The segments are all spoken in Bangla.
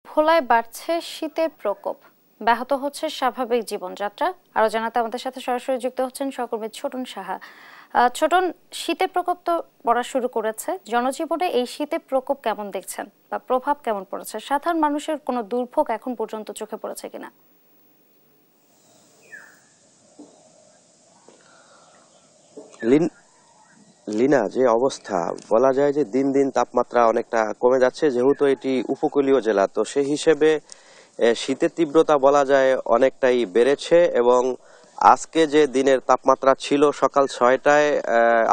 ভোলায় বাড়ছে শীতের প্রকোপ, ব্যাহত হচ্ছে স্বাভাবিক জীবনযাত্রা। আরো জানাতে আমাদের সাথে সরাসরি যুক্ত হচ্ছেন সহকর্মী ছোটন সাহা। ছোটন, শীতের প্রকোপ তো পড়া শুরু করেছে, জনজীবনে এই শীতের প্রকোপ কেমন দেখছেন বা প্রভাব কেমন পড়েছে? সাধারণ মানুষের কোনো দুর্ভোগ এখন পর্যন্ত চোখে পড়েছে কিনা? লিনা, যে অবস্থা বলা যায় যে দিন দিন তাপমাত্রা অনেকটা কমে যাচ্ছে, যেহেতু এটি উপকূলীয় জেলা, তো সেই হিসেবে শীতের তীব্রতা বলা যায় অনেকটাই বেড়েছে। এবং আজকে যে দিনের তাপমাত্রা ছিল সকাল 6টায়,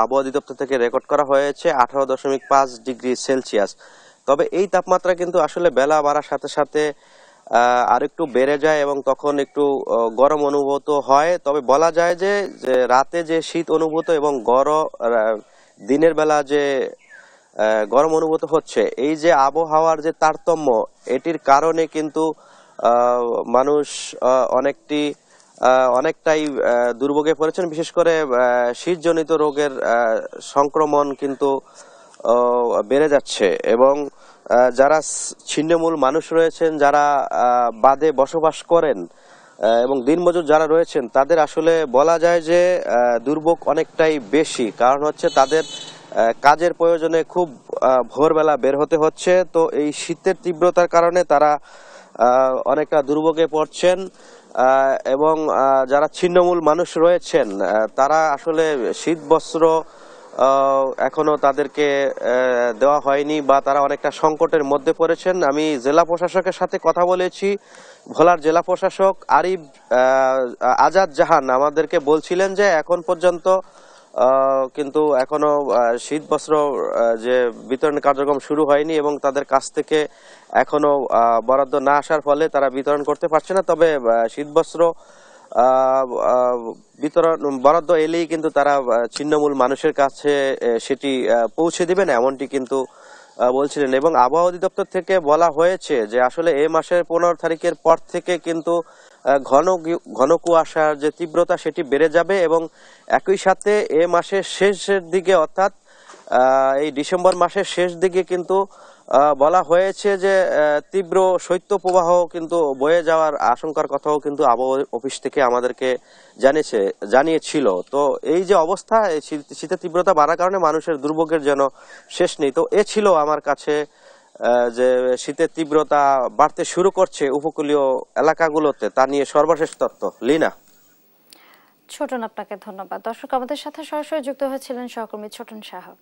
আবহাওয়া অধিদপ্তর থেকে রেকর্ড করা হয়েছে 18.5 ডিগ্রি সেলসিয়াস। তবে এই তাপমাত্রা কিন্তু আসলে বেলা বাড়ার সাথে সাথে আর একটু বেড়ে যায় এবং তখন একটু গরম অনুভূত হয়। তবে বলা যায় যে যে রাতে যে শীত অনুভূত এবং দিনের বেলা যে গরম অনুভূত হচ্ছে, এই যে আবহাওয়ার যে তারতম্য, এটির কারণে কিন্তু মানুষ অনেকটাই দুর্ভোগে পড়েছেন। বিশেষ করে শীতজনিত রোগের সংক্রমণ কিন্তু বেড়ে যাচ্ছে। এবং যারা ছিন্নমূল মানুষ রয়েছেন, যারা বাদে বসবাস করেন এবং দিনমজুর যারা রয়েছেন, তাদের আসলে বলা যায় যে দুর্ভোগ অনেকটাই বেশি। কারণ হচ্ছে তাদের কাজের প্রয়োজনে খুব ভোরবেলা বের হতে হচ্ছে। তো এই শীতের তীব্রতার কারণে তারা অনেকটা দুর্ভোগে পড়ছেন। এবং যারা ছিন্নমূল মানুষ রয়েছেন, তারা আসলে শীত বস্ত্র এখনো তাদেরকে দেওয়া হয়নি বা তারা অনেকটা সংকটের মধ্যে পড়েছেন। আমি জেলা প্রশাসকের সাথে কথা বলেছি। ভোলার জেলা প্রশাসক আরিফ আজাদ জাহান আমাদেরকে বলছিলেন যে এখন পর্যন্ত কিন্তু এখনো শীত বস্ত্র যে বিতরণ কার্যক্রম শুরু হয়নি এবং তাদের কাছ থেকে এখনো বরাদ্দ না আসার ফলে তারা বিতরণ করতে পারছে না। তবে শীত বস্ত্র বিতরণ বরাদ্দ এলেই কিন্তু তারা ছিন্নমূল মানুষের কাছে সেটি পৌঁছে দিবেন, এমনটি কিন্তু বলছিলেন। এবং আবহাওয়া অধিদপ্তর থেকে বলা হয়েছে যে আসলে এই মাসের 15 তারিখের পর থেকে কিন্তু ঘন ঘন কুয়াশার যে তীব্রতা সেটি বেড়ে যাবে এবং একই সাথে এ মাসের শেষের দিকে, অর্থাৎ এই ডিসেম্বর মাসের শেষ দিকে কিন্তু বলা হয়েছে যে তীব্র শৈত্যপ্রবাহ কিন্তু বয়ে যাওয়ার আশঙ্কার কথাও কিন্তু আবহাওয়া অফিস থেকে আমাদেরকে জানিয়েছিল। তো এই যে অবস্থা, এই শীতের তীব্রতা বাড়ার কারণে মানুষের দুর্ভোগের যেন শেষ নেই। তো এ ছিল আমার কাছে যে শীতের তীব্রতা বাড়তে শুরু করছে উপকূলীয় এলাকাগুলোতে, তা নিয়ে সর্বশেষ তথ্য। লিনা। ছোটন, আপনাকে ধন্যবাদ। দর্শক, আমাদের সাথে সরাসরি যুক্ত হয়েছিলেন সহকর্মী ছোটন সাহা।